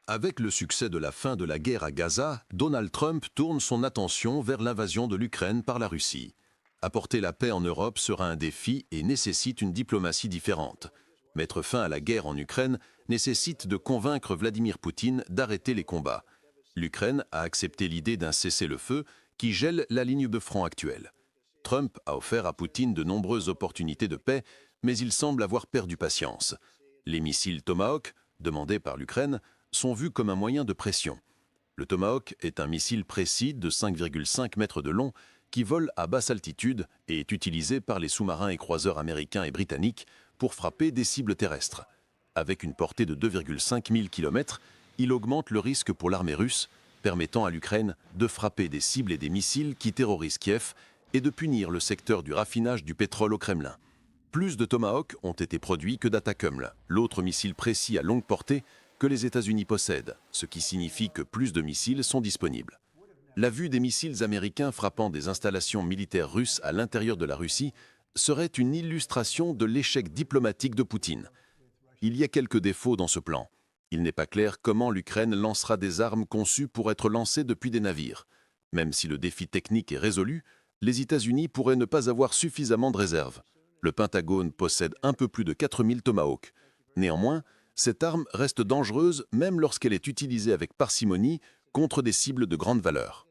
Avec le succès de la fin de la guerre à Gaza, Donald Trump tourne son attention vers l'invasion de l'Ukraine par la Russie. Apporter la paix en Europe sera un défi et nécessite une diplomatie différente. Mettre fin à la guerre en Ukraine nécessite de convaincre Vladimir Poutine d'arrêter les combats. L'Ukraine a accepté l'idée d'un cessez-le-feu qui gèle la ligne de front actuelle. Trump a offert à Poutine de nombreuses opportunités de paix, mais il semble avoir perdu patience. Les missiles Tomahawk, demandés par l'Ukraine, sont vus comme un moyen de pression. Le Tomahawk est un missile précis de 5,5 mètres de long qui vole à basse altitude et est utilisé par les sous-marins et croiseurs américains et britanniques pour frapper des cibles terrestres. Avec une portée de 2,5 000 km, il augmente le risque pour l'armée russe, permettant à l'Ukraine de frapper des cibles et des missiles qui terrorisent Kiev et de punir le secteur du raffinage du pétrole au Kremlin. Plus de Tomahawk ont été produits que d'Atacms, l'autre missile précis à longue portée que les États-Unis possèdent, ce qui signifie que plus de missiles sont disponibles. La vue des missiles américains frappant des installations militaires russes à l'intérieur de la Russie serait une illustration de l'échec diplomatique de Poutine. Il y a quelques défauts dans ce plan. Il n'est pas clair comment l'Ukraine lancera des armes conçues pour être lancées depuis des navires. Même si le défi technique est résolu, les États-Unis pourraient ne pas avoir suffisamment de réserves. Le Pentagone possède un peu plus de 4000 Tomahawk. Néanmoins, cette arme reste dangereuse même lorsqu'elle est utilisée avec parcimonie contre des cibles de grande valeur.